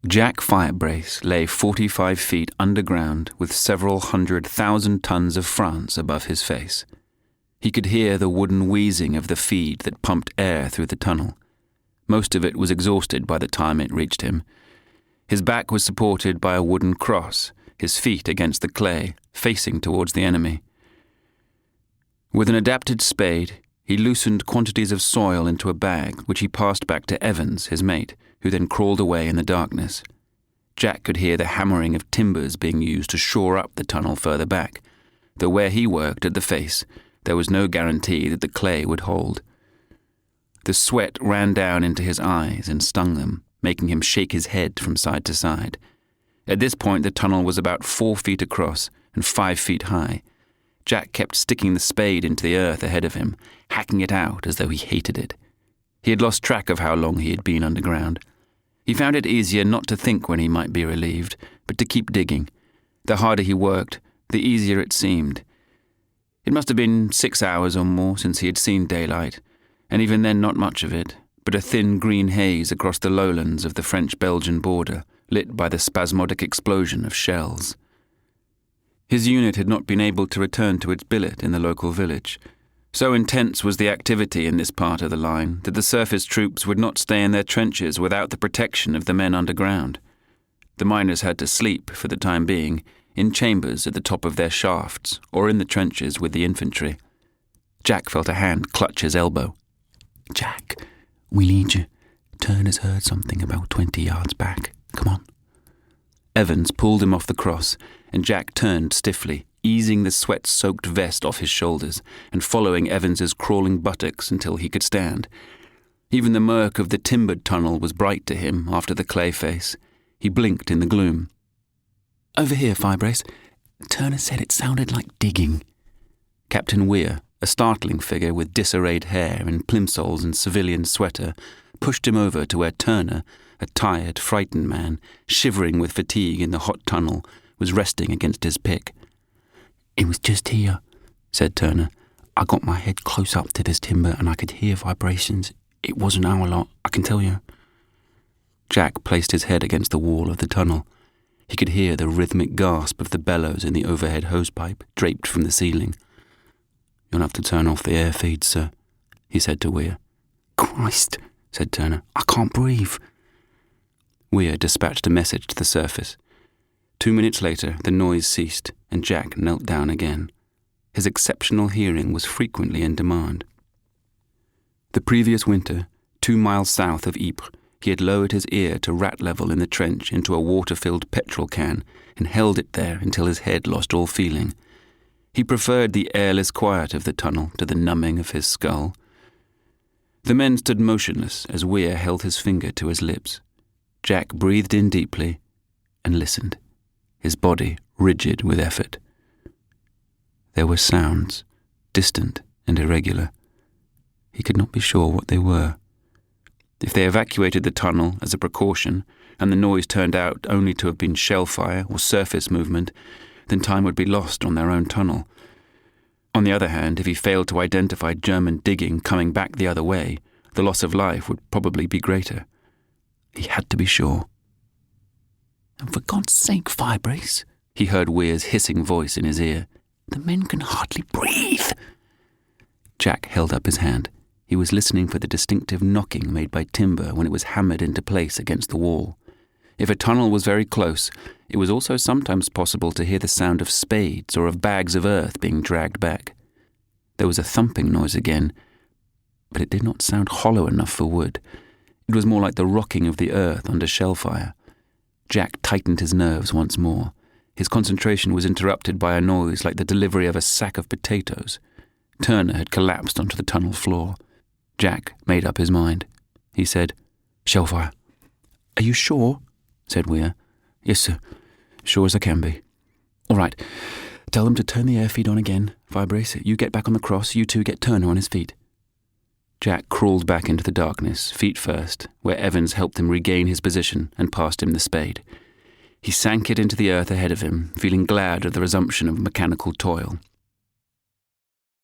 Jack Firebrace lay 45 feet underground with several 100,000 tons of France above his face. He could hear the wooden wheezing of the feed that pumped air through the tunnel. Most of it was exhausted by the time it reached him. His back was supported by a wooden cross, his feet against the clay, facing towards the enemy. With an adapted spade, he loosened quantities of soil into a bag, which he passed back to Evans, his mate, who then crawled away in the darkness. Jack could hear the hammering of timbers being used to shore up the tunnel further back, though where he worked at the face, there was no guarantee that the clay would hold. The sweat ran down into his eyes and stung them, making him shake his head from side to side. At this point, the tunnel was about 4 feet across and 5 feet high. Jack kept sticking the spade into the earth ahead of him, hacking it out as though he hated it. He had lost track of how long he had been underground. He found it easier not to think when he might be relieved, but to keep digging. The harder he worked, the easier it seemed. It must have been 6 hours or more since he had seen daylight, and even then not much of it, but a thin green haze across the lowlands of the French-Belgian border, lit by the spasmodic explosion of shells. His unit had not been able to return to its billet in the local village. So intense was the activity in this part of the line that the surface troops would not stay in their trenches without the protection of the men underground. The miners had to sleep, for the time being, in chambers at the top of their shafts or in the trenches with the infantry. Jack felt a hand clutch his elbow. "Jack, we need you. Turner's heard something about 20 yards back. Come on." Evans pulled him off the cross, and Jack turned stiffly, easing the sweat-soaked vest off his shoulders and following Evans's crawling buttocks until he could stand. Even the murk of the timbered tunnel was bright to him after the clay face. He blinked in the gloom. "Over here, Firebrace. Turner said it sounded like digging." Captain Weir, a startling figure with disarrayed hair and plimsolls and civilian sweater, pushed him over to where Turner, a tired, frightened man, shivering with fatigue in the hot tunnel, was resting against his pick. "It was just here," said Turner. "I got my head close up to this timber and I could hear vibrations. It wasn't our lot, I can tell you." Jack placed his head against the wall of the tunnel. He could hear the rhythmic gasp of the bellows in the overhead hosepipe draped from the ceiling. "You'll have to turn off the air feed, sir," he said to Weir. "Christ," said Turner. "I can't breathe." Weir dispatched a message to the surface. 2 minutes later, the noise ceased, and Jack knelt down again. His exceptional hearing was frequently in demand. The previous winter, 2 miles south of Ypres, he had lowered his ear to rat level in the trench into a water-filled petrol can and held it there until his head lost all feeling. He preferred the airless quiet of the tunnel to the numbing of his skull. The men stood motionless as Weir held his finger to his lips. Jack breathed in deeply and listened, his body rigid with effort. There were sounds, distant and irregular. He could not be sure what they were. If they evacuated the tunnel as a precaution, and the noise turned out only to have been shell fire or surface movement, then time would be lost on their own tunnel. On the other hand, if he failed to identify German digging coming back the other way, the loss of life would probably be greater. He had to be sure. "And for God's sake, Firebrace," he heard Weir's hissing voice in his ear. "The men can hardly breathe." Jack held up his hand. He was listening for the distinctive knocking made by timber when it was hammered into place against the wall. If a tunnel was very close, it was also sometimes possible to hear the sound of spades or of bags of earth being dragged back. There was a thumping noise again, but it did not sound hollow enough for wood. It was more like the rocking of the earth under shellfire. Jack tightened his nerves once more. His concentration was interrupted by a noise like the delivery of a sack of potatoes. Turner had collapsed onto the tunnel floor. Jack made up his mind. He said, "Shellfire." "Are you sure?" said Weir. "Yes, sir. Sure as I can be." "All right. Tell them to turn the air feed on again. Firebrace, you get back on the cross. You two get Turner on his feet." Jack crawled back into the darkness, feet first, where Evans helped him regain his position and passed him the spade. He sank it into the earth ahead of him, feeling glad of the resumption of mechanical toil.